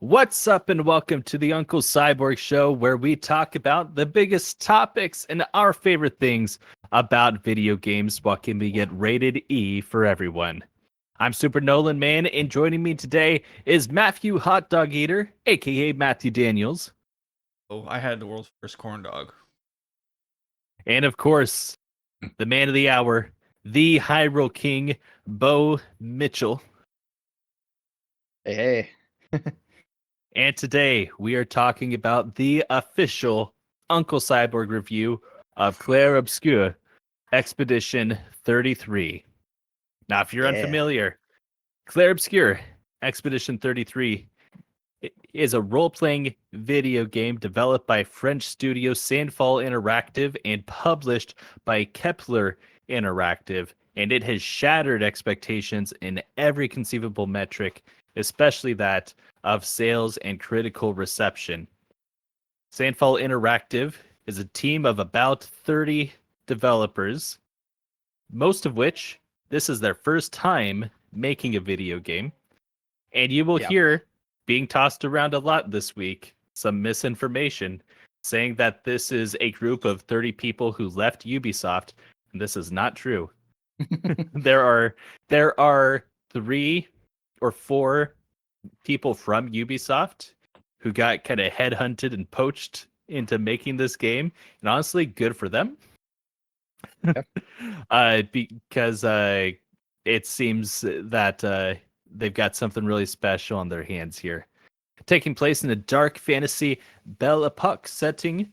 What's up, and welcome to the Uncle Cyborg Show, where we talk about the biggest topics and our favorite things about video games, what can we get rated E for everyone. I'm Super Nolan Man, and joining me today is Matthew Hot Dog Eater, aka Matthew Daniels. Oh, I had the world's first corn dog. And of course, the man of the hour, the Hyrule King, Bo Mitchell. Hey. And today we are talking about the official Uncle Cyborg review of Clair Obscur Expedition 33. Now, if you're unfamiliar, Clair Obscur Expedition 33 is a role-playing video game developed by French studio Sandfall Interactive and published by Kepler Interactive, and it has shattered expectations in every conceivable metric, especially that of sales and critical reception. Sandfall Interactive is a team of about 30 developers, most of which this is their first time making a video game. And you will hear being tossed around a lot this week some misinformation saying that this is a group of 30 people who left Ubisoft, and this is not true. There are 3 or 4 people from Ubisoft who got kind of headhunted and poached into making this game, and honestly, good for them. Because it seems that they've got something really special on their hands here. Taking place in a dark fantasy Belle Epoque setting,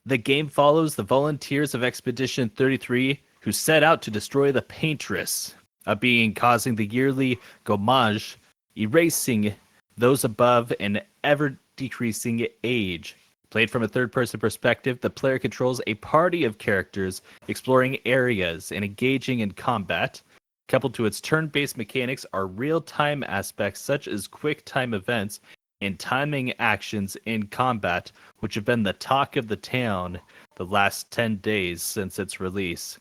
the game follows the volunteers of Expedition 33 who set out to destroy the Paintress, a being causing the yearly gommage, erasing those above an ever-decreasing age. Played from a third-person perspective, the player controls a party of characters exploring areas and engaging in combat. Coupled to its turn-based mechanics are real-time aspects such as quick-time events and timing actions in combat, which have been the talk of the town the last 10 days since its release.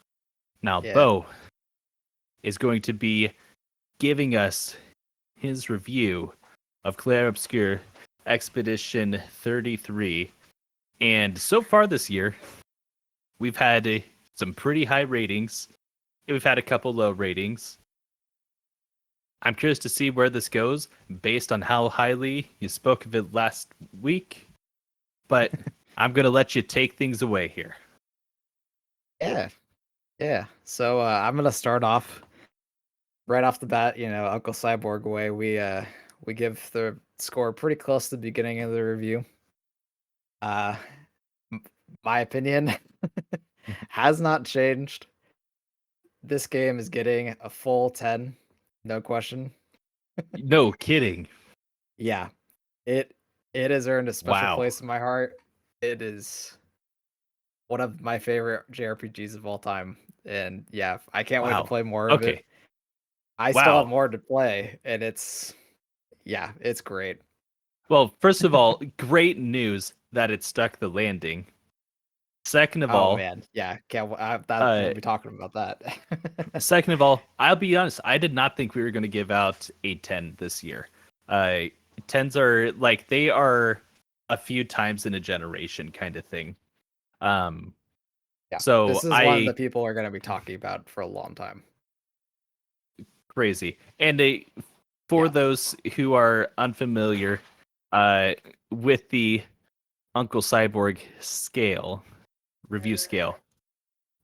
Now, Bo is going to be giving us his review of Clair Obscur Expedition 33. And so far this year, we've had some pretty high ratings. We've had a couple low ratings. I'm curious to see where this goes based on how highly you spoke of it last week. But I'm going to let you take things away here. Yeah. So I'm going to start off right off the bat, Uncle Cyborg way. We give the score pretty close to the beginning of the review. My opinion has not changed. This game is getting a full 10, no question. No kidding. Yeah. It has earned a special place in my heart. It is one of my favorite JRPGs of all time. And yeah, I can't wait to play more of it. I still have more to play, and it's great. Well, first of all, great news that it stuck the landing. Second of all, man, yeah, we'll be talking about that. Second of all, I'll be honest, I did not think we were going to give out a 10 this year. 10s are like, they are a few times in a generation kind of thing. So this is one that people are going to be talking about for a long time. Crazy. And for those who are unfamiliar with the Uncle Cyborg review scale,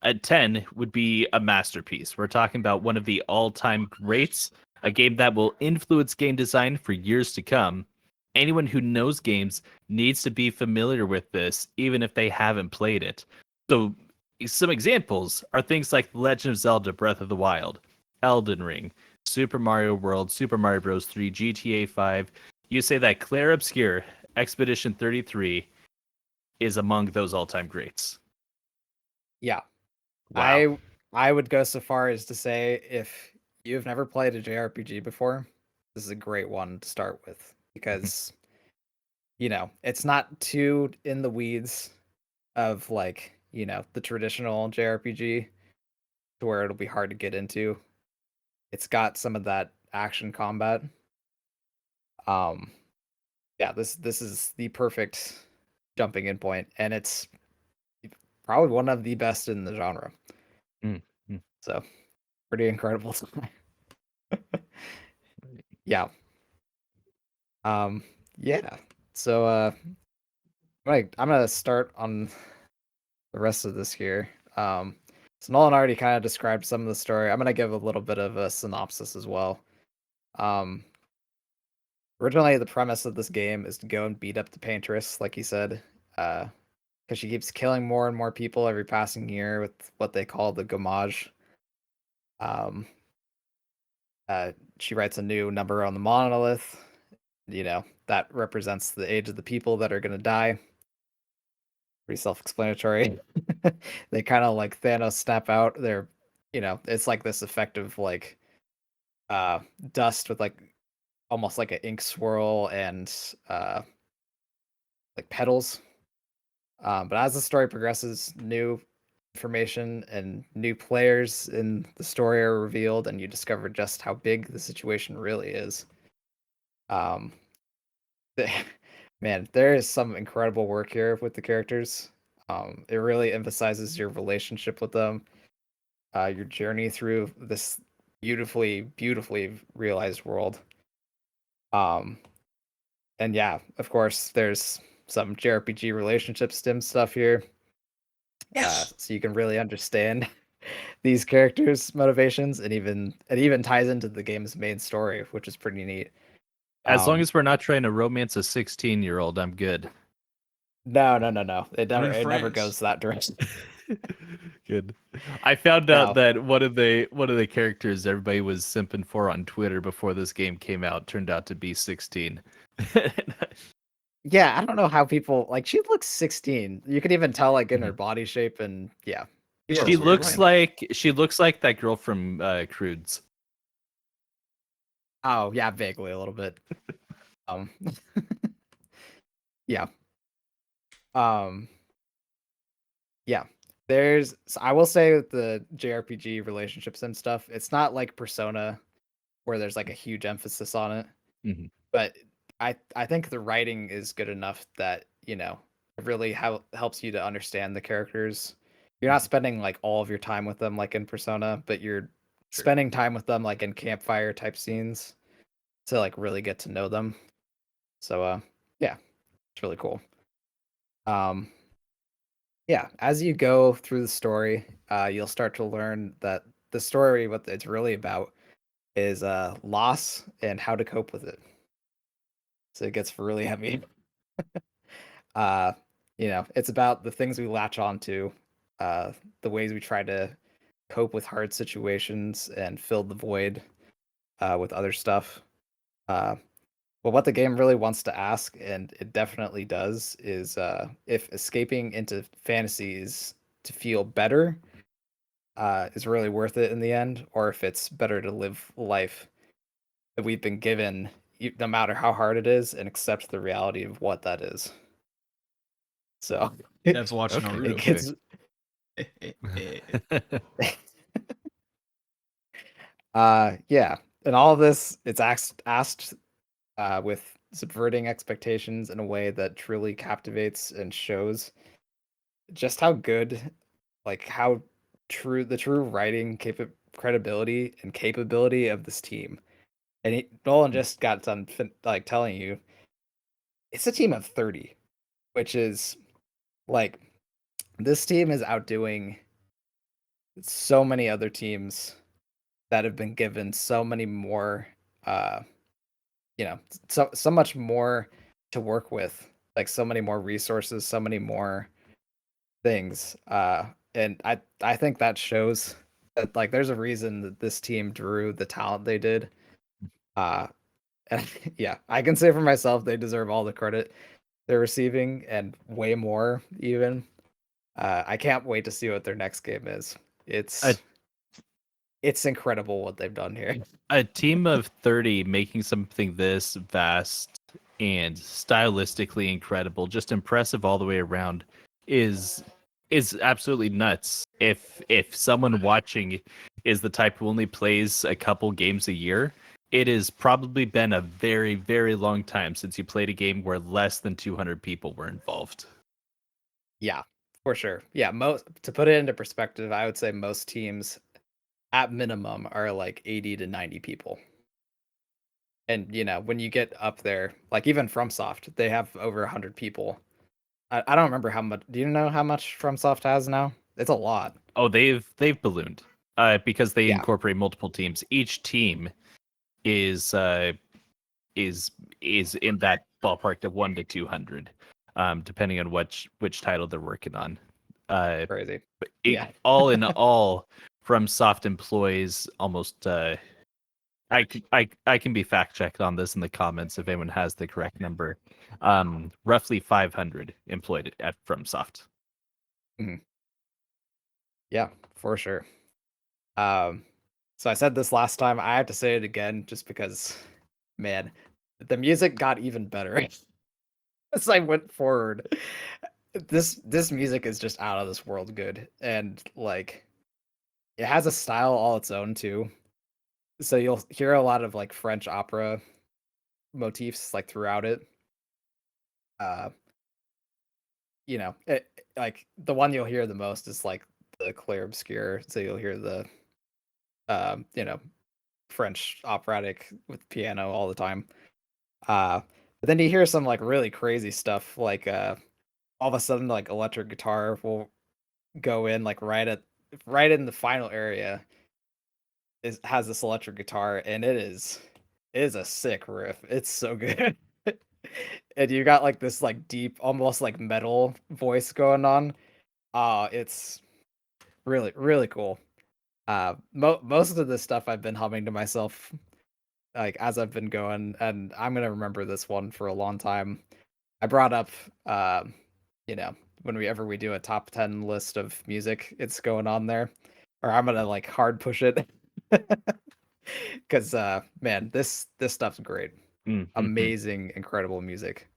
a 10 would be a masterpiece. We're talking about one of the all-time greats, a game that will influence game design for years to come. Anyone who knows games needs to be familiar with this, even if they haven't played it. So some examples are things like Legend of Zelda Breath of the Wild, Elden Ring, Super Mario World, Super Mario Bros. 3, GTA 5. You say that Clair Obscur Expedition 33 is among those all-time greats. Yeah. Wow. I would go so far as to say if you've never played a JRPG before, this is a great one to start with because it's not too in the weeds of the traditional JRPG to where it'll be hard to get into. It's got some of that action combat. yeah, this is the perfect jumping in point, and it's probably one of the best in the genre. Mm, mm. So pretty incredible. Yeah. Um. Yeah. So I'm gonna start on the rest of this here. So Nolan already kind of described some of the story. I'm gonna give a little bit of a synopsis as well. Um. Originally, the premise of this game is to go and beat up the paintress, like he said, because she keeps killing more and more people every passing year with what they call the gommage. Um, she writes a new number on the monolith. That represents the age of the people that are going to die. Pretty self-explanatory. They kind of like Thanos snap out. It's like this effective like uh dust with like almost like an ink swirl and like petals. But as the story progresses, new information and new players in the story are revealed, and you discover just how big the situation really is. Um, the- Man, there is some incredible work here with the characters. It really emphasizes your relationship with them, your journey through this beautifully, beautifully realized world. Um, and yeah, of course, there's some JRPG relationship stim stuff here, Yes. so you can really understand these characters' motivations, and even ties into the game's main story, which is pretty neat. As long Um, as we're not trying to romance a 16-year-old, I'm good. no. They're It never friends. goes that direction. Good. I found out No. that one of the characters everybody was simping for on Twitter before this game came out turned out to be 16. Yeah, I don't know how people like she looks 16. You could even tell like in her Mhm. body shape and yeah. Yeah, She it's weird, looks man. like that girl from Crudes. Oh, yeah, vaguely a little bit. Um yeah. Um yeah. I will say with the JRPG relationships and stuff, it's not like Persona where there's like a huge emphasis on it. Mhm. But I think the writing is good enough that it really helps you to understand the characters. You're not Mhm. spending like all of your time with them like in Persona, but you're Sure. spending time with them like in campfire type scenes to like really get to know them. So yeah, it's really cool. Um yeah, as you go through the story, you'll start to learn that the story, what it's really about, is loss and how to cope with it. So it gets really heavy. Uh, it's about the things we latch onto, uh, the ways we try to cope with hard situations and fill the void with other stuff. Uh, but what the game really wants to ask, and it definitely does, is if escaping into fantasies to feel better is really worth it in the end, or if it's better to live life that we've been given, no matter how hard it is, and accept the reality of what that is. So Dev's watching Okay. it Naruto. gets yeah, and all of this it's asked with subverting expectations in a way that truly captivates and shows just how good, like how the true writing credibility and capability of this team. And Nolan just got done like telling you it's a team of 30, which is like this team is outdoing so many other teams that have been given so many more uh so much more to work with, like so many more resources, so many more things, and I think that shows that like there's a reason that this team drew the talent they did. uh and yeah, I can say for myself they deserve all the credit they're receiving and way more even. I can't wait to see what their next game is. a, It's incredible what they've done here. a team of 30 making something this vast and stylistically incredible, just impressive all the way around, is absolutely nuts. If someone watching is the type who only plays a couple games a year, it has probably been a very, very long time since you played a game where less than 200 people were involved. Yeah, for sure. Yeah, most to put it into perspective, I would say most teams at minimum are like 80 to 90 people. And when you get up there, like even FromSoft, they have over 100 people. I don't remember how much. Do you know how much FromSoft has now? It's a lot. Oh, they've ballooned because they Yeah, incorporate multiple teams. Each team is is is in that ballpark of 1 to 200, depending on which title they're working on. crazy. But Yeah. all in all, from soft employees, almost. I can be fact checked on this in the comments if anyone has the correct number. Roughly 500 employed at FromSoft. Mhm. Yeah, for sure. Um, so I said this last time. I have to say it again just because, man, the music got even better as I went forward. This music is just out of this world good, and like it has a style all its own too. So you'll hear a lot of like French opera motifs like throughout it. Uh, like the one you'll hear the most is like the Clair Obscur. So you'll hear the um, you know, French operatic with piano all the time. Uh, but then you hear some like really crazy stuff, like all of a sudden like electric guitar will go in like right in the final area has this electric guitar, and it is a sick riff. It's so good. And you got like this like deep, almost like metal voice going on. It's really, really cool. Most of this stuff I've been humming to myself like as I've been going, and I'm gonna remember this one for a long time. I brought up, you know, when we do a top 10 list of music, it's going on there, or I'm gonna like hard push it because man, this stuff's great, Mm-hmm. amazing, incredible music.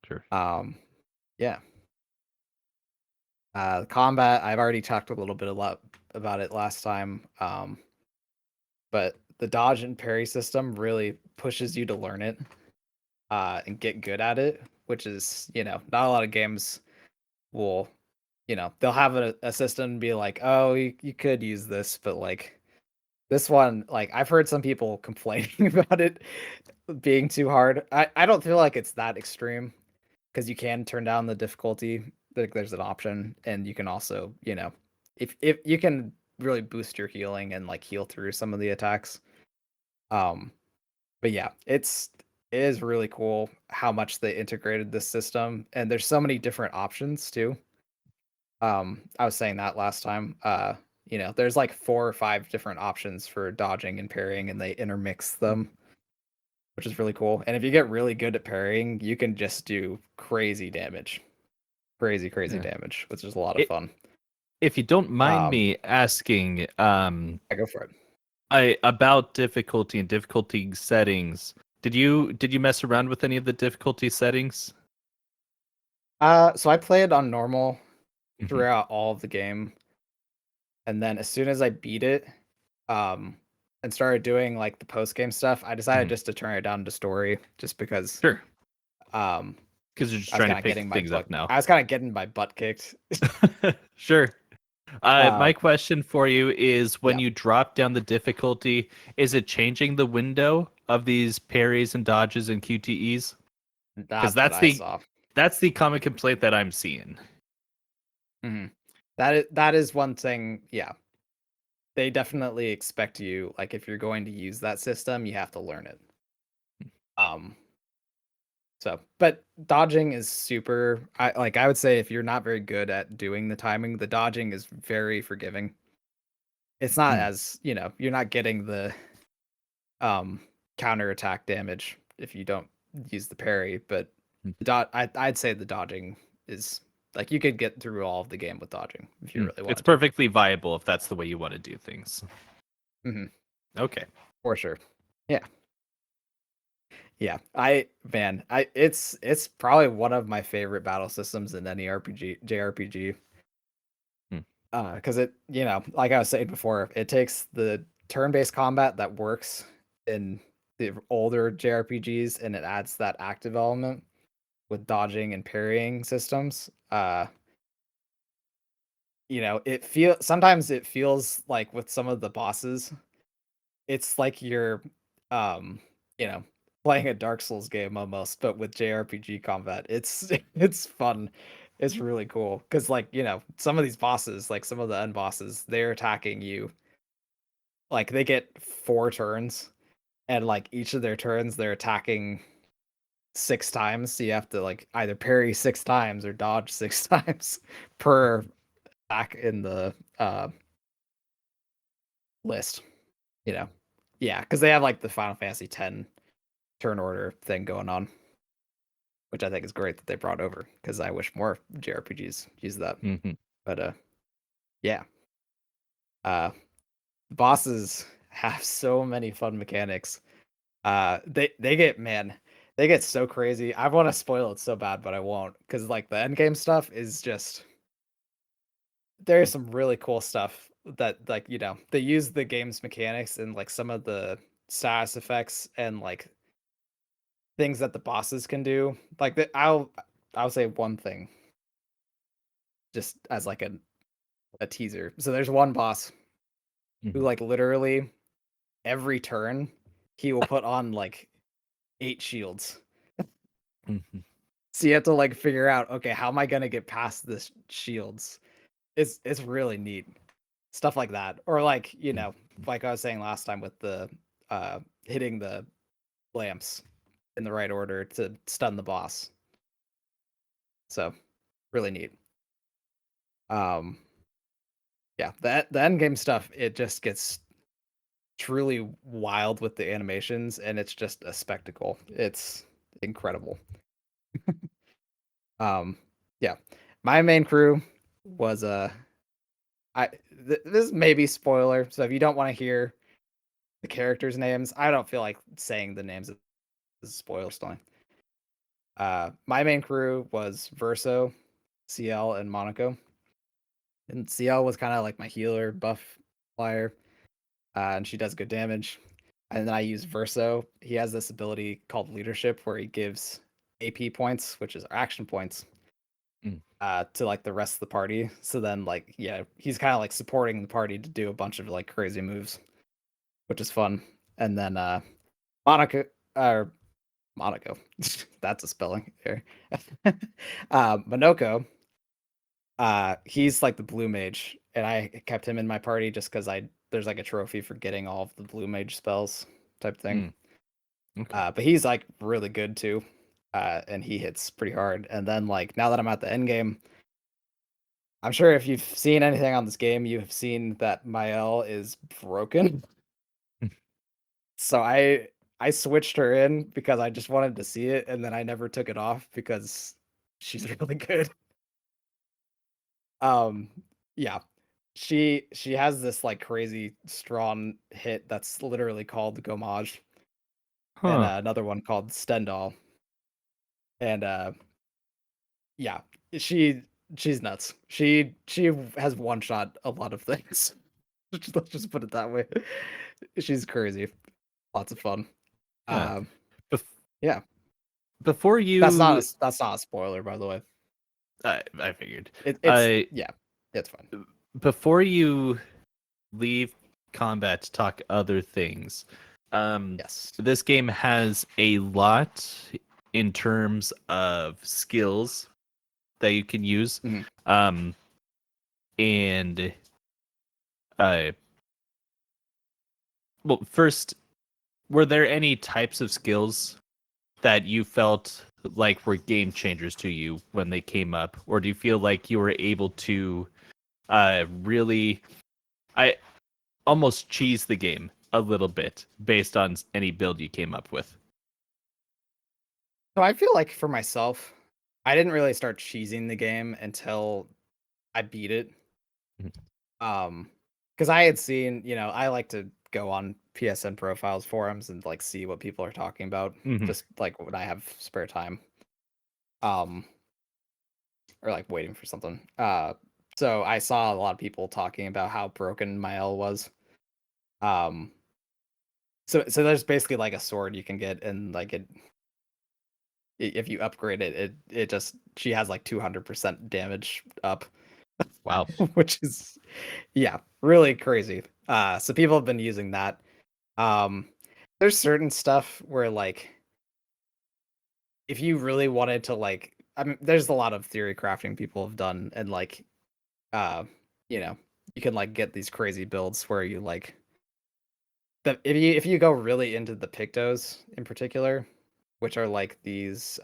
Sure. Yeah. Combat, I've already talked a lot about it last time. But the dodge and parry system really pushes you to learn it and get good at it, which is, not a lot of games will, they'll have a system and be like, oh, you could use this, but like this one, like I've heard some people complaining about it being too hard. I don't feel like it's that extreme because you can turn down the difficulty. Like there's an option, and you can also, if you can really boost your healing and like heal through some of the attacks. Um, but yeah, it is really cool how much they integrated this system, and there's so many different options too. I was saying that last time. There's like 4 or 5 different options for dodging and parrying, and they intermix them, which is really cool. And if you get really good at parrying, you can just do crazy damage. Crazy Yeah. damage, which is a lot of It, fun. if you don't mind Um, me asking, I go for it. about difficulty and difficulty settings, did you mess around with any of the difficulty settings? So I played on normal Mhm. throughout all of the game, and then as soon as I beat it, um, and started doing like the post game stuff, I decided Mhm. just to turn it down to story, just because Sure, um because you're just trying to pick things up now. I was kind of getting my butt kicked. Sure. uh, My question for you is when yeah, you drop down the difficulty, is it changing the window of these parries and dodges and QTEs? Because that's what I saw. that's the common complaint that I'm seeing. hmm that is one thing. Yeah, they definitely expect you, like if you're going to use that system, you have to learn it. Um, but dodging is super. I would say if you're not very good at doing the timing, the dodging is very forgiving. It's not Mm, as, you're not getting the um counter attack damage if you don't use the parry, but mm, I'd say the dodging is like you could get through all of the game with dodging if you mm. really It's wanted to. perfectly viable if that's the way you want to do things. hmm Okay. For sure. Yeah. Yeah. It's probably one of my favorite battle systems in any RPG, JRPG. Mm, Because it, like I was saying before, it takes the turn-based combat that works in the older JRPGs, and it adds that active element with dodging and parrying systems. Sometimes it feels like with some of the bosses, it's like you're um, you know, playing a Dark Souls game almost, but with JRPG combat. It's it's fun. It's really cool because some of these bosses, like some of the end bosses, they're attacking you. Like they get 4 turns, and like each of their turns, they're attacking 6 times. So you have to like either parry 6 times or dodge 6 times per attack in the list. You know, yeah, because they have like the Final Fantasy X turn order thing going on, which I think is great that they brought over because I wish more JRPGs use that. Mm-hmm. But yeah, uh, bosses have so many fun mechanics. They get so crazy. I want to spoil it so bad, but I won't because like the end game stuff is just there's some really cool stuff that they use the game's mechanics and like some of the status effects and like things that the bosses can do. Like I'll say one thing just as like a teaser. So there's one boss who Mhm. like literally every turn he will put on like 8 shields. Mhm. So you have to like figure out, okay, how am I gonna get past this shields? It's really neat. Stuff like that. Or like, like I was saying last time with the hitting the lamps in the right order to stun the boss. So really neat. Um yeah, the end game stuff, it just gets truly wild with the animations and it's just a spectacle. It's incredible. Um yeah. My main crew was this may be spoiler, so if you don't want to hear the characters' names, I don't feel like saying the names of the spoiler story. My main crew was Verso, CL, and Monaco. And CL was kind of like my healer buff flyer, and she does good damage. And then I use Verso. He has this ability called Leadership, where he gives AP points, which is action points, Mm. to like the rest of the party. So then, like, yeah, he's kind of like supporting the party to do a bunch of like crazy moves, which is fun. And then Monaco, or Monaco, that's a spelling error. Monoko, he's like the blue mage, and I kept him in my party just because there's like a trophy for getting all of the blue mage spells type thing. Mm. Okay. But he's like really good too, and he hits pretty hard. And then like now that I'm at the end game, I'm sure if you've seen anything on this game, you have seen that Mael is broken. So I switched her in because I just wanted to see it, and then I never took it off because she's really good. Um, yeah. She has this like crazy strong hit that's literally called Gomage, and Huh. another one called Stendhal. And yeah, she she's nuts. She has one shot a lot of things. Let's just put it that way. She's crazy. Lots of fun. Yeah. Um, Bef- yeah. Before That's not you, that's not a spoiler, by the way. I figured. It's yeah, it's fun. Before you leave combat to talk other things, Yes. this game has a lot in terms of skills that you can use. Mhm. Um, and uh, well, first, were there any types of skills that you felt like were game changers to you when they came up, or do you feel like you were able to really, I almost cheese the game a little bit based on any build you came up with? So I feel like for myself, I didn't really start cheesing the game until I beat it. Mhm. Because I had seen, I like to go on PSN profiles forums and like see what people are talking about, Mhm. just like when I have spare time. Um, or like waiting for something. So I saw a lot of people talking about how broken my L was. Um, So there's basically like a sword you can get, and like if you upgrade it just she has like 200% damage up, Wow. Nice. which is really crazy. So people have been using that. Um, there's certain stuff where like if you really wanted to like, I mean, there's a lot of theory crafting people have done, and like, uh, you know, you can like get these crazy builds where you like if you go really into the Pictos in particular, which are like these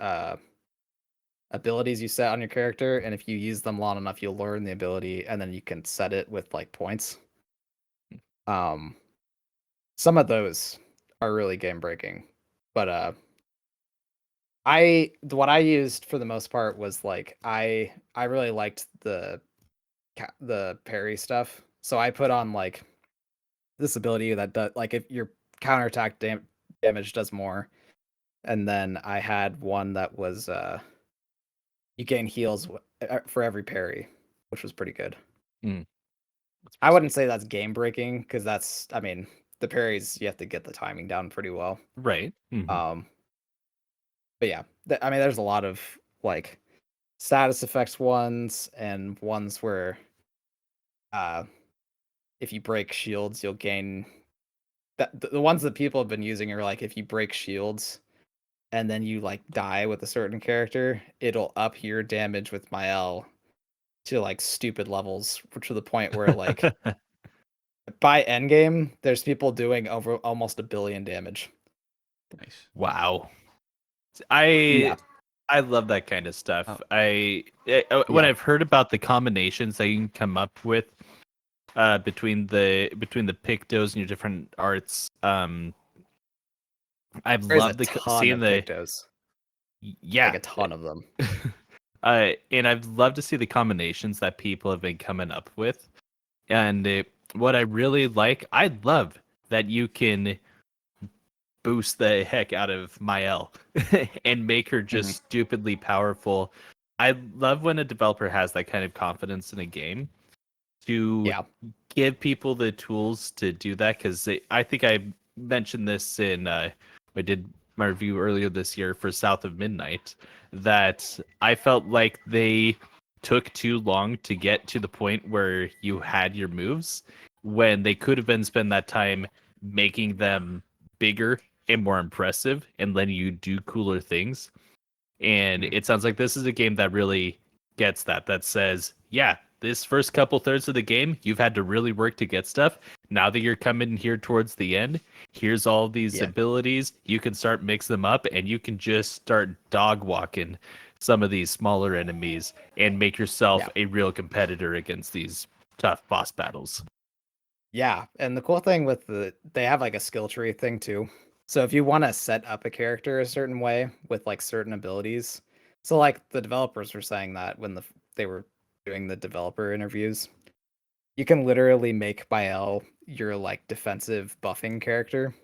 abilities you set on your character, and if you use them long enough, you'll learn the ability, and then you can set it with like points. Um, some of those are really game breaking, but what I used for the most part was like I really liked the parry stuff. So I put on like this ability that does like if your counterattack damage does more, and then I had one that was you gain heals for every parry, which was pretty good. Mm, that's I pretty wouldn't sweet. say that's game breaking because that's I mean the parries you have to get the timing down pretty well. Right. Mhm. Um, but yeah, I mean there's a lot of like status effects ones and ones where uh if you break shields you'll gain the ones that people have been using are like if you break shields and then you like die with a certain character, it'll up your damage with Mael to like stupid levels to the point where like by endgame there's people doing over almost 1 billion damage. Nice. Wow. I Yeah. I love that kind of stuff. Oh. When Yeah. I've heard about the combinations that you can come up with between the Pictos and your different arts, I've There's a loved ton seeing of the Pictos. Like yeah. a ton of them. And I've loved to see the combinations that people have been coming up with. And what I really like, I love that you can boost the heck out of Mael and make her Mhm. just stupidly powerful. I love when a developer has that kind of confidence in a game to Yeah. give people the tools to do that, because I think I mentioned this in I did my review earlier this year for South of Midnight, that I felt like they took too long to get to the point where you had your moves, when they could have been spend that time making them bigger and more impressive and letting you do cooler things. And Mhm. it sounds like this is a game that really gets that says, yeah, this first couple thirds of the game, you've had to really work to get stuff. Now that you're coming here towards the end, here's all these Yeah. abilities. You can start mix them up, and you can just start dog walking some of these smaller enemies and make yourself Yeah. a real competitor against these tough boss battles. Yeah, and the cool thing with they have like a skill tree thing too. So if you want to set up a character a certain way with like certain abilities, so like the developers were saying that when they were doing the developer interviews, you can literally make Bael your like defensive buffing character,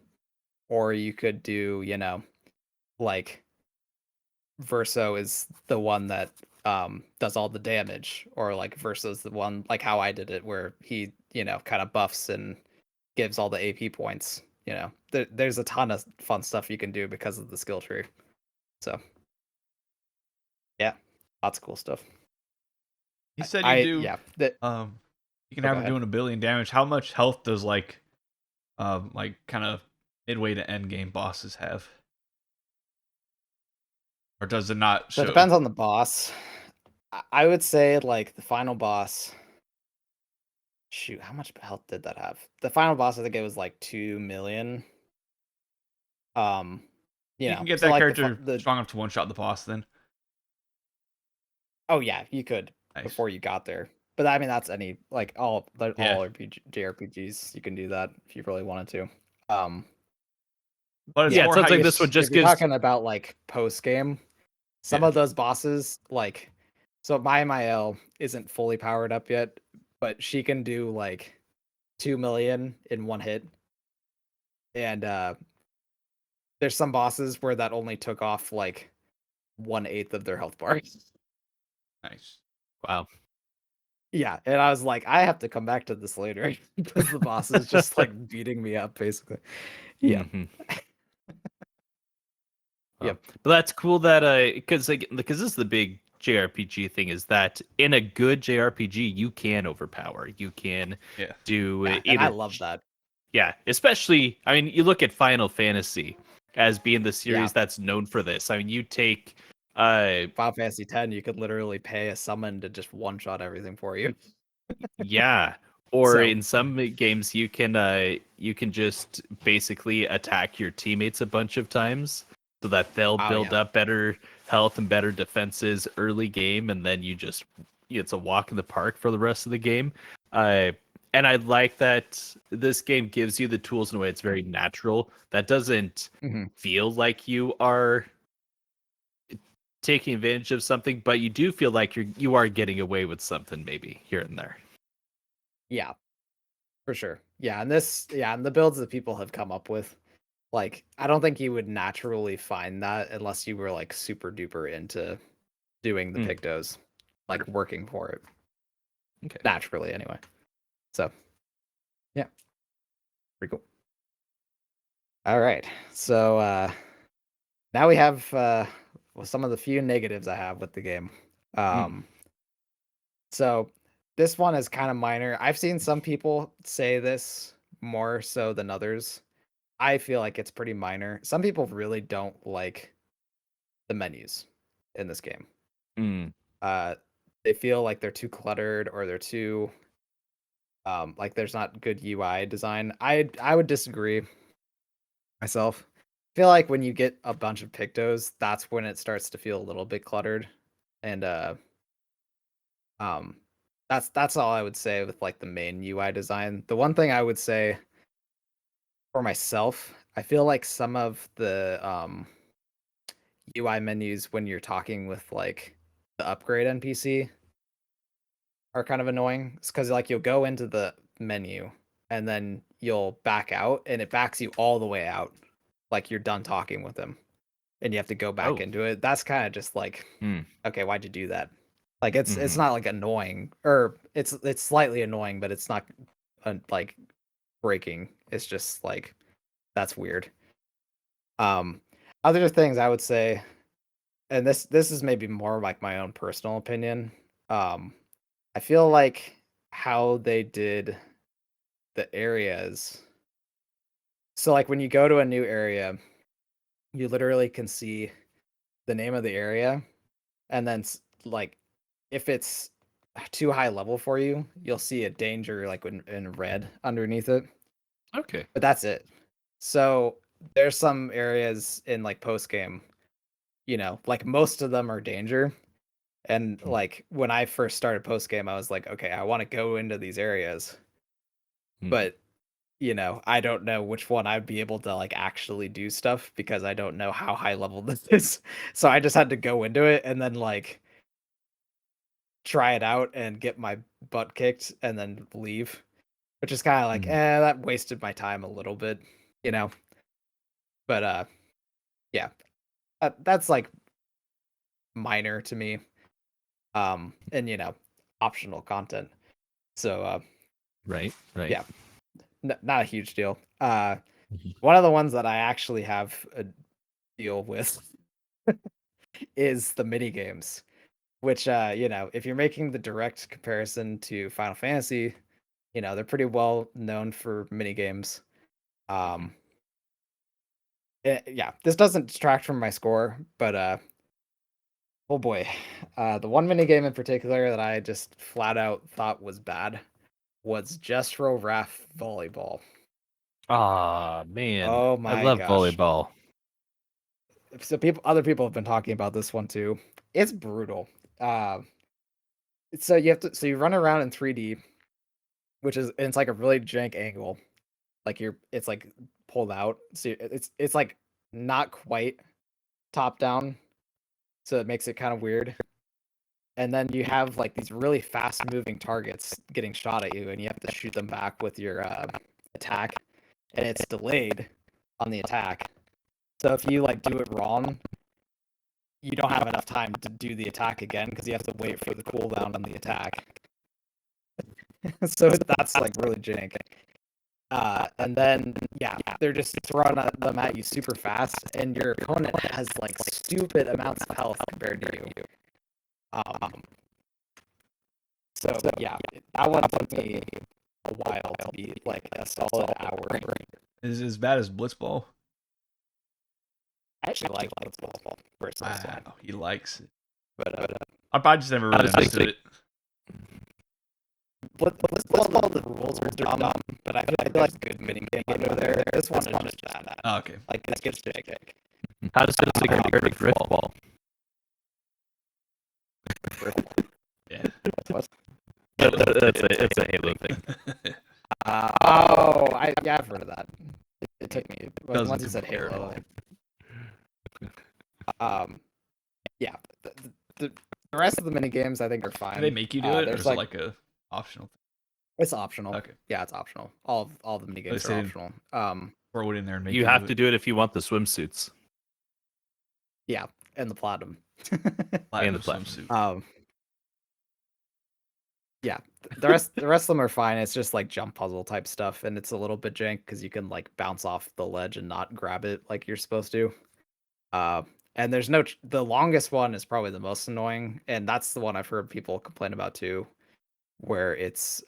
or you could do, like Verso is the one that does all the damage, or like Verso's the one like how I did it where he, kind of buffs and gives all the AP points. There's a ton of fun stuff you can do because of the skill tree. So yeah, lots of cool stuff. He said you I do yeah that you can oh, go have her ahead. doing 1 billion damage. How much health does like kind of midway to end game bosses have? Or does it not So it show? depends on the boss. I would say like the final boss. Shoot, how much health did that have? The final boss, I think it was like 2 million. Um, You can get so that like character the strong enough to one shot the boss then. oh yeah, you could Nice. before you got there. But I mean, that's any like Yeah. all JRPGs. You can do that if you really wanted to. But it's Yeah, it more how sounds like you this one If just you're gives. talking about like post game, some yeah. of those bosses, like so my MIL isn't fully powered up yet, but she can do like 2 million in one hit. And there's some bosses where that only took off like 1/8 of their health bar. Nice. Wow. Yeah, and I was like, I have to come back to this later because the boss is just like beating me up basically. Yeah. Mhm. Yep. But that's cool that because this is the big JRPG thing is that in a good JRPG you can overpower. You can Yeah. do Yeah, and I either. love that. Yeah, especially I mean you look at Final Fantasy as being the series Yeah. that's known for this. I mean you take Final Fantasy X, you could literally pay a summon to just one shot everything for you. yeah, or So in some games you can just basically attack your teammates a bunch of times so that they'll wow, build yeah. up better health and better defenses early game, and then it's a walk in the park for the rest of the game. Uh, and I like that this game gives you the tools in a way it's very natural. That doesn't Mhm. feel like you are taking advantage of something, but you do feel like you are getting away with something maybe here and there. Yeah, for sure. And the builds that people have come up with, like, I don't think you would naturally find that unless you were like super duper into doing the Mm. Pictos, like working for it. Okay. Naturally, anyway. So, yeah, pretty cool. All right. So, now we have some of the few negatives I have with the game. So this one is kind of minor. I've seen some people say this more so than others. I feel like it's pretty minor. Some people really don't like the menus in this game. Mm. Uh, they feel like they're too cluttered or they're too like there's not good UI design. I would disagree myself. I feel like when you get a bunch of Pictos, that's when it starts to feel a little bit cluttered. And um that's all I would say with like the main UI design. The one thing I would say for myself, I feel like some of the UI menus when you're talking with like the upgrade NPC are kind of annoying. It's because like you'll go into the menu and then you'll back out and it backs you all the way out. Like you're done talking with them and you have to go back Oh. into it. That's kind of just like, Mm. okay, why'd you do that? Like it's Mhm. not like annoying or it's slightly annoying, but it's not like breaking. It's just like that's weird. Um, other things I would say, and this is maybe more like my own personal opinion. Um, I feel like how they did the areas. So like when you go to a new area, you literally can see the name of the area, and then like if it's too high level for you, you'll see a danger like in red underneath it. Okay. But that's it. So there's some areas in like post game, like most of them are danger. And Mm. like when I first started post game, I was like, okay, I want to go into these areas, Mhm. but I don't know which one I'd be able to like actually do stuff because I don't know how high level this is. So I just had to go into it and then like try it out and get my butt kicked and then leave, which is kind of like, Mhm. that wasted my time a little bit, you know. But yeah, that's like minor to me. And optional content. So Right. Right. yeah, not a huge deal. Mhm. One of the ones that I actually have a deal with is the mini games, which if you're making the direct comparison to Final Fantasy, they're pretty well known for mini games. Mhm. Um, yeah, this doesn't detract from my score, but oh boy, the one mini game in particular that I just flat out thought was bad was Just Row Raf Volleyball. Ah, man. Oh I my love gosh. volleyball. So other people have been talking about this one too. It's brutal. Uh, so you run around in 3D, and it's like a really jank angle. Like it's like pulled out. So it's like not quite top down, so it makes it kind of weird. And then you have like these really fast moving targets getting shot at you, and you have to shoot them back with your attack, and it's delayed on the attack. So if you like do it wrong, you don't have enough time to do the attack again because you have to wait for the cooldown on the attack. So that's like really jank. And then they're just throwing them at you super fast, and your opponent has like stupid amounts of health compared to you. So yeah, that one took me a while to be like a solid hour. Is it as bad as Blitzball? I actually like Blitzball personally, Wow, he likes it. but I just never really understood it. Blitzball, the rules are dumb, but I feel like there's a good mini game over there. This one is just bad. Oh, okay. Like this gets kick. How does it compare to Griffball? Yeah. It's a Halo thing. I've heard of that. It took me once you said Halo. Yeah, the rest of the mini games I think are fine. Do they make you do it, or there's is it like a optional thing? It's optional. Okay. Yeah, it's optional. All the mini games They are didn't optional. Throw it in there and make You have to do it if you want the swimsuits. Yeah, and the platinum. platinum and the platinum. swimsuit. Yeah, the rest of them are fine. It's just like jump puzzle type stuff, and it's a little bit jank because you can like bounce off the ledge and not grab it like you're supposed to. And there's no the longest one is probably the most annoying, and that's the one I've heard people complain about too, where it's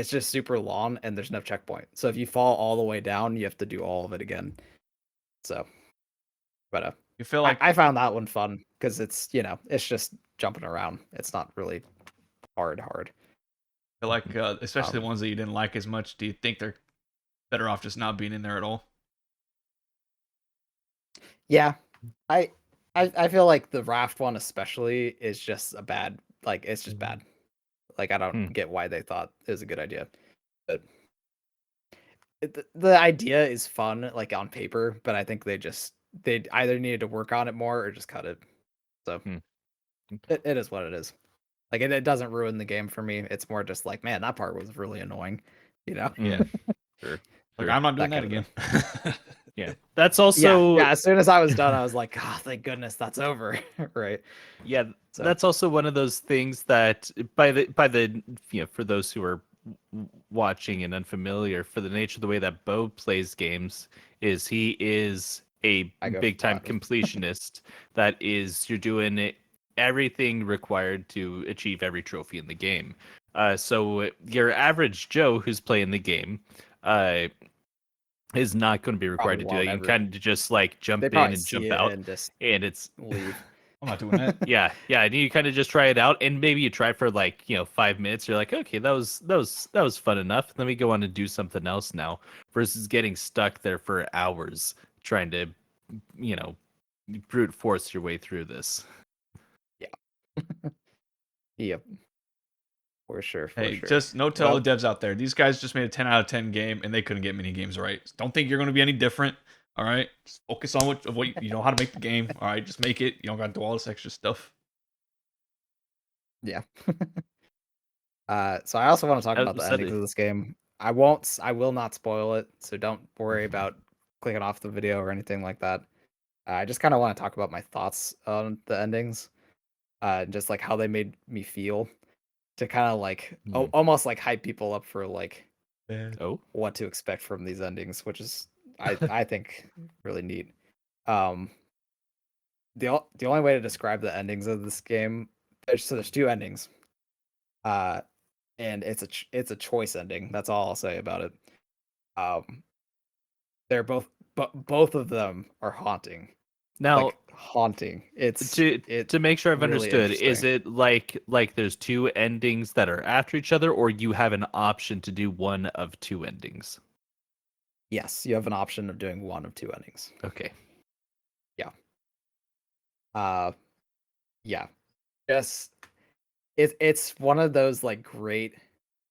just super long and there's no checkpoint. So if you fall all the way down, you have to do all of it again. So, but you feel like I found that one fun because it's it's just jumping around. It's not really hard. feel like especially the ones that you didn't like as much. Do you think they're better off just not being in there at all? Yeah, I feel like the raft one especially is just a bad. Like it's just bad. Like I don't get why they thought it was a good idea. But the idea is fun, like on paper, but I think they either needed to work on it more or just cut it. So it is what it is. Like it doesn't ruin the game for me. It's more just like, man, that part was really annoying. Yeah. Sure. Like I'm not doing that again. Yeah. That's also yeah. As soon as I was done, I was like, oh, thank goodness that's over. Right. Yeah, So. that's also one of those things that by the for those who are watching and unfamiliar, for the nature of the way that Bo plays games is he is a big time completionist. That is, you're doing everything required to achieve every trophy in the game. So your average Joe who's playing the game is not going to be required to do that. You can kind of just like jump in and jump out, and it's leave. I'm not doing that. yeah, and you kind of just try it out, and maybe you try for like 5 minutes. You're like, okay, that was fun enough. Let me go on and do something else now. Versus getting stuck there for hours trying to, brute force your way through this. Yeah. Yep. For sure. Hey, just no tell the devs out there. These guys just made a 10 out of 10 game, and they couldn't get mini games right. Don't think you're going to be any different. All right, just focus on what you know how to make the game. All right, just make it. You don't got to do all this extra stuff. Yeah. So I also want to talk about the endings of this game. I will not spoil it, so don't worry about clicking off the video or anything like that. I just kind of want to talk about my thoughts on the endings, just like how they made me feel, to kind of like almost like hype people up for like what to expect from these endings, which is I think really neat. The only way to describe the endings of this game, there's two endings, and it's a choice ending. That's all I'll say about it. They're both of them are haunting. Now, like haunting. It's to make sure I've really understood. Is it like there's two endings that are after each other, or you have an option to do one of two endings? Yes, you have an option of doing one of two endings. Okay. Yeah. Yeah. Just it's one of those like great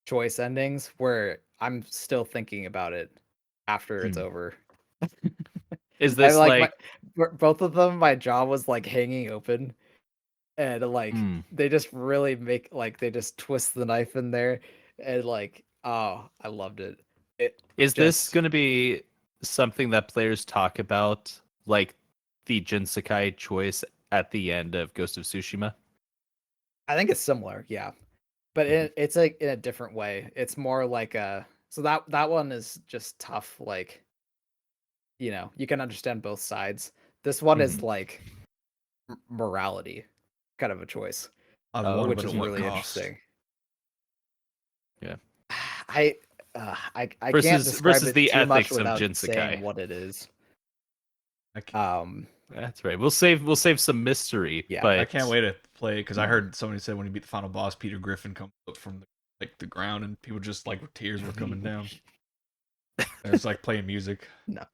choice endings where I'm still thinking about it after it's over. Is this like both of them? My jaw was like hanging open, and like they just really make like they just twist the knife in there, and like I loved it. Is this going to be something that players talk about, like the Jinsakai choice at the end of Ghost of Tsushima? I think it's similar, yeah, but it's like in a different way. It's more like a So that one is just tough. Like, you can understand both sides. This one is Mhm. like morality, kind of a choice, I Oh, won, which but at is what really cost? interesting. Yeah. I I can't describe Versus it the too much ethics of without Jinsakai. saying what it is. I can't, Um, That's right. We'll save some mystery, yeah. I but can't wait to play it because I heard somebody said when you beat the final boss, Peter Griffin comes up from the ground and people just like tears were coming down. And it's like playing music. No.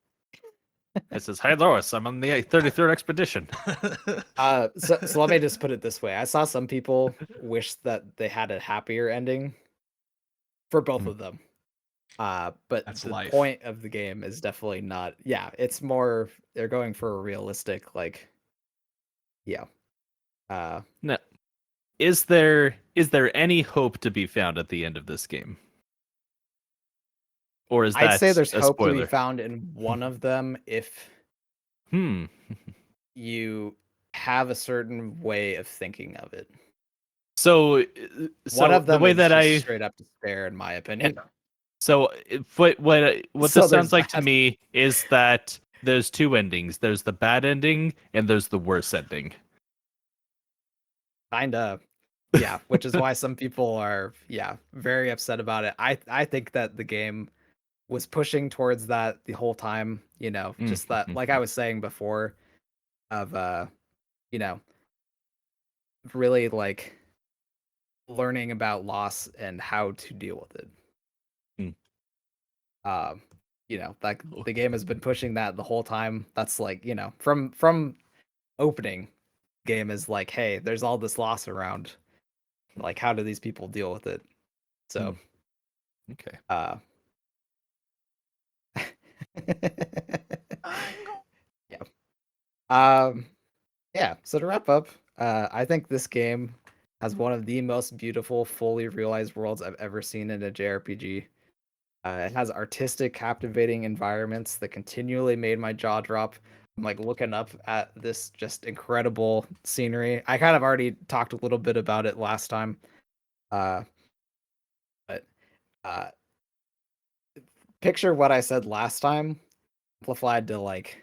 it says, "Hi, Lois. I'm on the 33rd expedition." So let me just put it this way. I saw some people wish that they had a happier ending for both Hmm. of them. But That's the life. point of the game is definitely not. Yeah, it's more they're going for a realistic, like, yeah. Uh, Now, is there any hope to be found at the end of this game, or is I'd say that there's a hope to be spoiler? found in one of them if Hmm. you have a certain way of thinking of it. So, One so of the them way is that just I straight up despair, in my opinion. so what So this there's sounds like to that. me is that there's two endings. There's the bad ending and there's the worse ending. Kind of. Yeah, which is why some people are, yeah, very upset about it. I think that the game was pushing towards that the whole time, just that, like I was saying before, of you know, really like learning about loss and how to deal with it. Mm. Um, like the game has been pushing that the whole time. That's like, from opening, game is like, hey, there's all this loss around. Like, how do these people deal with it? So, Okay. uh yeah. Um yeah, so to wrap up, I think this game has one of the most beautiful, fully realized worlds I've ever seen in a JRPG. It has artistic, captivating environments that continually made my jaw drop. I'm like looking up at this just incredible scenery. I kind of already talked a little bit about it last time. Uh, but uh, picture what I said last time amplified to like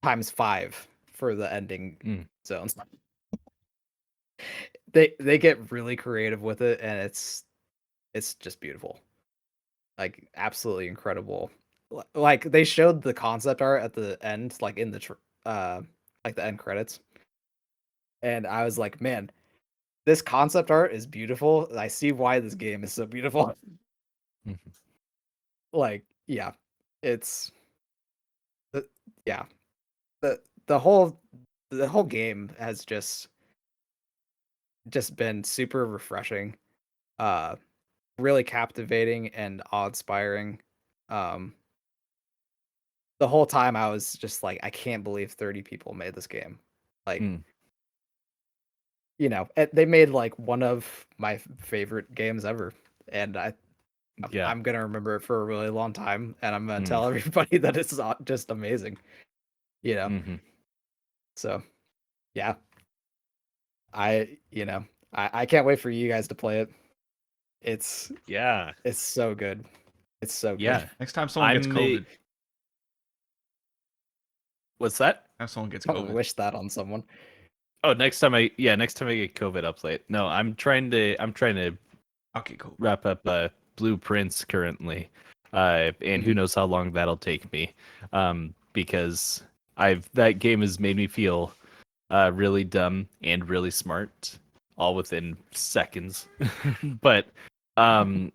times 5 for the ending Mm. zones. They get really creative with it, and it's just beautiful. Like, absolutely incredible. Like, they showed the concept art at the end, like in the like the end credits, and I was like, man, this concept art is beautiful. I see why this game is so beautiful. Mhm. Like, yeah, it's uh, yeah, the the whole the whole game has just been super refreshing, uh really captivating and awe-inspiring. um the whole time I was just like, I can't believe 30 people made this game. Like, Mm. they made like one of my favorite games ever, and Yeah. I'm gonna remember it for a really long time, and I'm gonna Mm. tell everybody that it's just amazing. you know Hmm. so yeah, I can't wait for you guys to play it. it's Yeah. it's so good. It's so good. Yeah. Next time someone gets I'm. COVID. What's that? Next someone gets I don't COVID. wish that on someone. Oh, next time I get COVID, I'll play it. No, I'm trying to I'll get COVID. wrap up blueprints currently, and who Mhm. knows how long that'll take me, because that game has made me feel really dumb and really smart all within seconds. But um,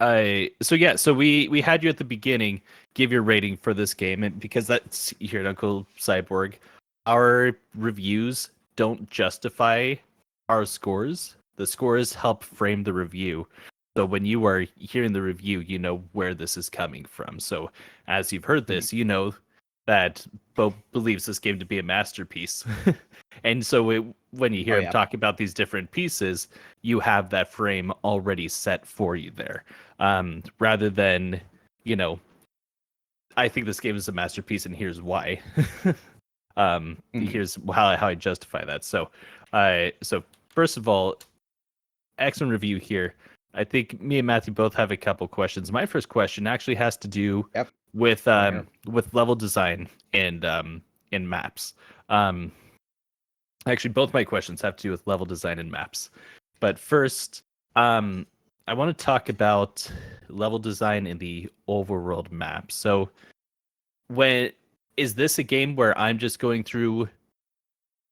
so we had you at the beginning give your rating for this game, and because that's here at Uncle Cyborg, our reviews don't justify our scores. The scores help frame the review. So when you are hearing the review, you know where this is coming from. So as you've heard Mhm. this, you know that Bo believes this game to be a masterpiece. And so when you Oh hear him yeah. talk about these different pieces, you have that frame already set for you there. Rather than, you know, I think this game is a masterpiece and here's why. Mhm. Here's how I justify that. So first of all, excellent review here. I think me and Matthew both have a couple questions. My first question actually has to do Yep. with I'm here. level design and in maps. Um, Actually, both my questions have to do with level design and maps. But first, I want to talk about level design in the overworld map. So, when is this a game where I'm just going through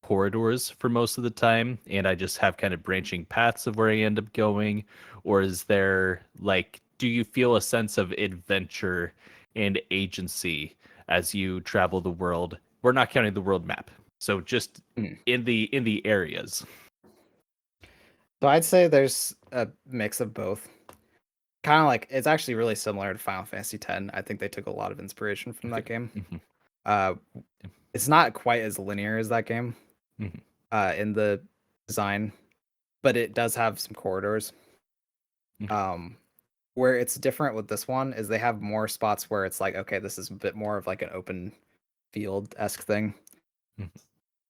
corridors for most of the time and I just have kind of branching paths of where I end up going? Or is there like, do you feel a sense of adventure and agency as you travel the world? We're not counting the world map. So just Mm. in the areas. So I'd say there's a mix of both. Kind of like it's actually really similar to Final Fantasy X. I think they took a lot of inspiration from that game. Mhm, Uh, it's not quite as linear as that game mhm. in the design, but it does have some corridors. Okay. Where it's different with this one is they have more spots where it's like, okay, this is a bit more of like an open field-esque thing. Mhm.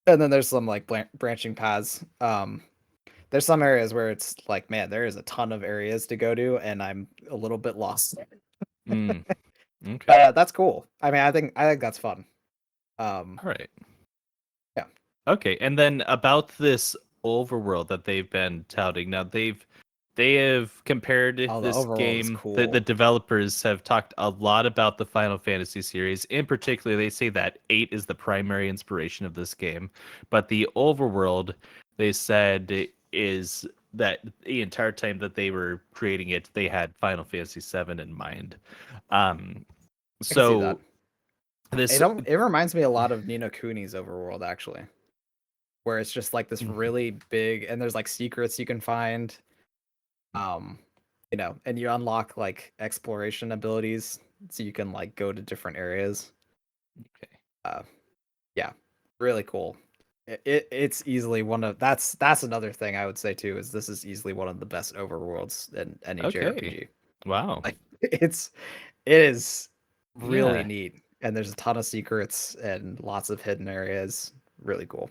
And then there's some like branching paths. There's some areas where it's like, man, there is a ton of areas to go to, and I'm a little bit lost. Mm, okay. That's cool. I mean, I think that's fun. Um, All right. yeah. Okay, and then about this overworld that they've been touting. Now they have compared Oh, the this overworld is game. The cool. developers have talked a lot about the Final Fantasy series. In particular, they say that 8 is the primary inspiration of this game, but the overworld they said is that the entire time that they were creating it, they had Final Fantasy 7 in mind. Um, I can see that. so this It reminds me a lot of Nino Kuni's overworld actually, where it's just like this really big, and there's like secrets you can find. Um, and you unlock like exploration abilities, so you can like go to different areas. Okay. Uh, yeah, really cool. It's easily one of that's another thing I would say too is this is easily one of the best overworlds in any Okay. JRPG. Wow. Like it is really Yeah. neat, and there's a ton of secrets and lots of hidden areas. Really cool.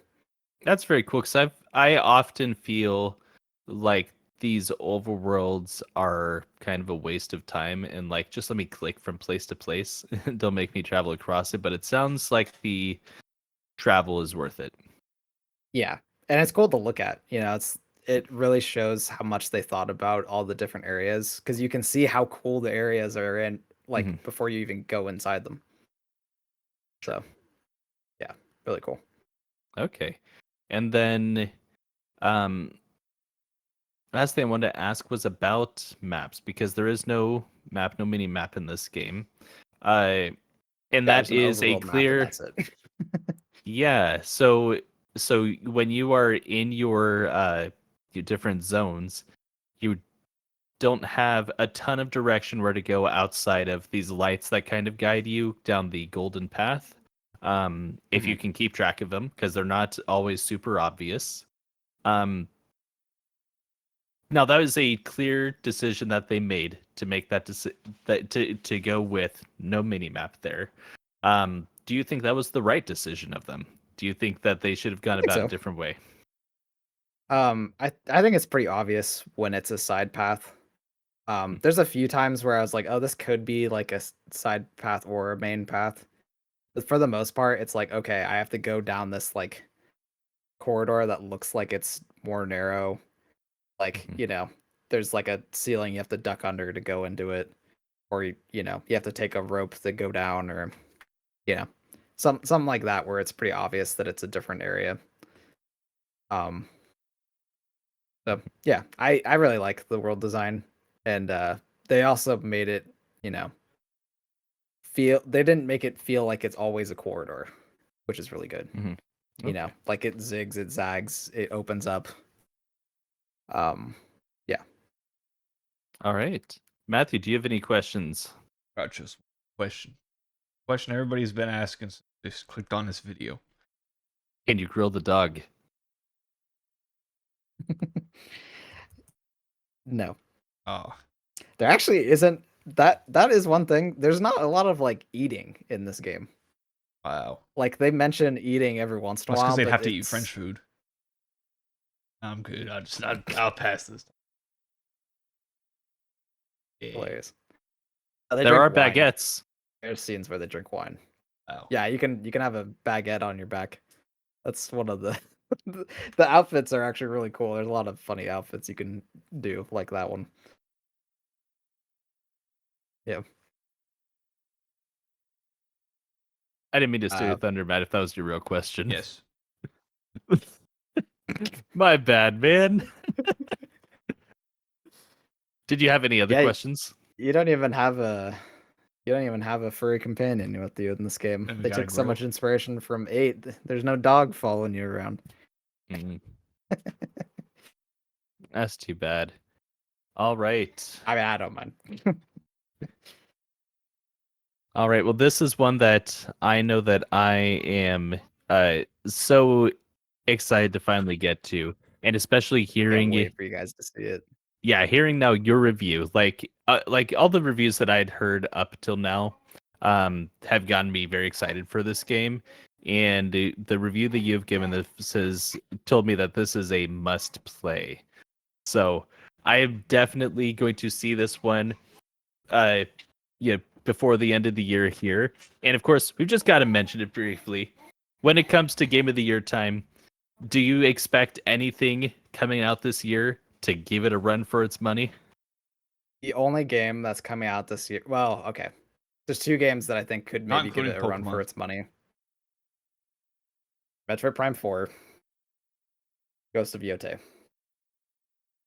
That's very cool because I often feel like these overworlds are kind of a waste of time and like just let me click from place to place. Don't make me travel across it. But it sounds like the travel is worth it. Yeah, and it's cool to look at. It really shows how much they thought about all the different areas because you can see how cool the areas are in like Mhm. before you even go inside them. Sure. So yeah, really cool. Okay. And then um last thing I wanted to ask was about maps because there is no map, no mini map in this game. Uh and Yeah, that there's an is a overworld map and clear that's it. yeah. So when you are in your different zones, you don't have a ton of direction where to go outside of these lights that kind of guide you down the golden path. If you Mhm. can keep track of them, because they're not always super obvious. Um, Now that was a clear decision that they made to make that to go with no mini map there. Do you think that was the right decision of them? Do you think that they should have I gone think about a so. different way? I think it's pretty obvious when it's a side path. There's a few times where I was like, oh, this could be like a side path or a main path. But for the most part, it's like, okay, I have to go down this like corridor that looks like it's more narrow. Like, Mhm. there's like a ceiling you have to duck under to go into it, or you have to take a rope to go down, or you know, something like that where it's pretty obvious that it's a different area. Um, so yeah, I really like the world design, and they also made it, you know, they didn't make it feel like it's always a corridor, which is really good. Mhm. Okay. Like it zigs, it zags, it opens up. Um, yeah. All right. Matthew, do you have any questions? Gotcha. Question. Question everybody's been asking since they clicked on this video. Can you grill the dog? No, Oh, there actually isn't. That is one thing. There's not a lot of like eating in this game. wow. Like they mention eating every once in a That's because while, they'd but have to eat it's French food. I'm good. I'll pass this. Hilarious. There drink are wine. baguettes. There's scenes where they drink wine. Oh. Yeah, you can have a baguette on your back. That's one of the the outfits are actually really cool. There's a lot of funny outfits you can do like that one. Yeah. I didn't mean to steal your thunder, Matt, if that was your real question. Yes. My bad, man. Did you have any other questions? You don't even have a furry companion with you in this game. And we They got a took so grill. much inspiration from 8. There's no dog following you around. Mm. That's too bad. All right. I mean, I don't mind. All right. Well, this is one that I know that I am so excited to finally get to, and especially Can't hearing wait for you guys to see it. yeah, hearing now your review, like all the reviews that I'd heard up till now, have gotten me very excited for this game. And the review that you've given this told me that this is a must play. So I am definitely going to see this one, yeah, before the end of the year here. And of course, we've just got to mention it briefly. When it comes to Game of the Year time, do you expect anything coming out this year to give it a run for its money? The only game that's coming out this year. Well, okay. There's 2 games that I think could Not maybe give it including a run for Pokemon. its money. Metroid Prime 4, Ghost of Yote.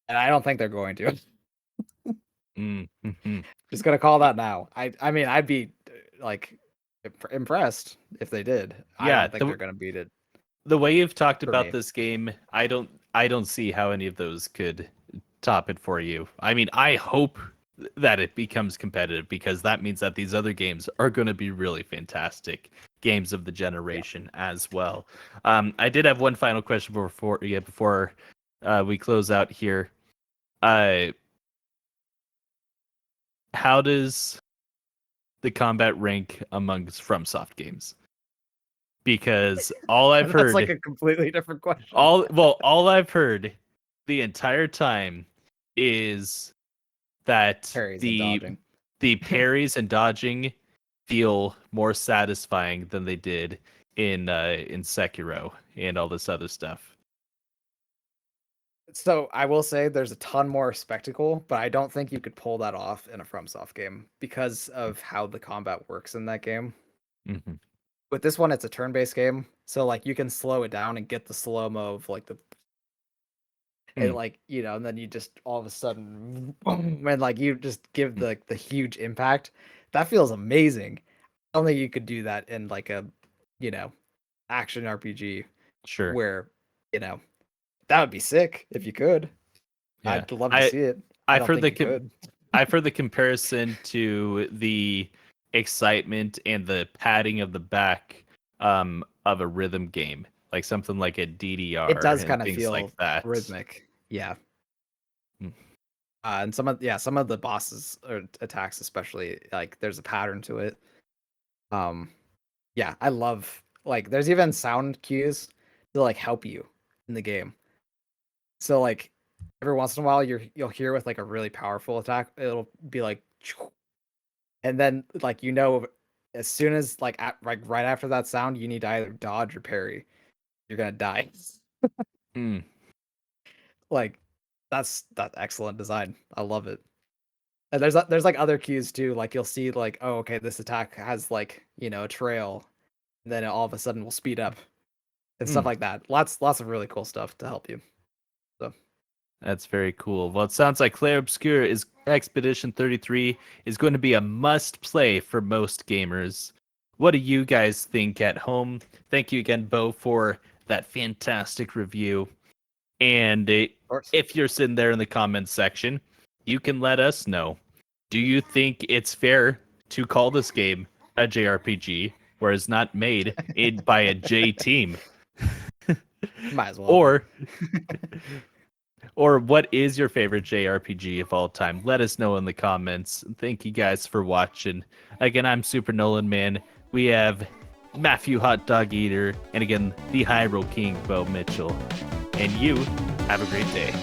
And I don't think they're going to. Mm-hmm. Just gonna call that now. I mean, I'd be like impressed if they did. I Yeah, don't think they're gonna beat it. The way you've talked For about me. this game, I don't see how any of those could top it for you. I mean, I hope that it becomes competitive, because that means that these other games are going to be really fantastic games of the generation as well. I did have one final question before we close out here. How does the combat rank amongst FromSoft games? Because all I've heard, That's like a completely different question. all I've heard the entire time is that Parries and dodging. the parries and dodging feel more satisfying than they did in Sekiro and all this other stuff. So I will say there's a ton more spectacle, but I don't think you could pull that off in a FromSoft game because of how the combat works in that game. Mm-hmm. With this one, it's a turn-based game, so like you can slow it down and get the slow-mo of like the and like, you know, and then you just all of a sudden when like you just give the huge impact. That feels amazing. I don't think you could do that in like a, you know, action RPG Sure. where, you know, that would be sick if you could. Yeah. I'd love to see it. I I've don't heard think you could. I've heard the comparison to the excitement and the patting of the back of a rhythm game, like something like a DDR. It does and kind of things feel like that. rhythmic. Yeah. Hmm. And some of the bosses or attacks, especially, like there's a pattern to it. Yeah, I love, like, there's even sound cues to like help you in the game. So like every once in a while you'll hear with like a really powerful attack, it'll be like, and then like, you know, as soon as like right after that sound, you need to either dodge or parry. You're gonna die. Hmm. Like that's excellent design. I love it. And there's like other cues too. Like you'll see like, oh, okay, this attack has like, you know, a trail, and then all of a sudden will speed up and stuff like that. Lots of really cool stuff to help you. So That's very cool. Well, it sounds like Clair Obscur is Expedition 33 is going to be a must play for most gamers. What do you guys think at home? Thank you again, Bo, for that fantastic review. And if you're sitting there in the comments section, you can let us know. Do you think it's fair to call this game a JRPG, where it's not made by a J team? might as well. Or what is your favorite JRPG of all time? Let us know in the comments. Thank you guys for watching. Again, I'm Super Nolan Man. We have Matthew Hot Dog Eater, and again, the Hyrule King, Bo Mitchell. And you have a great day.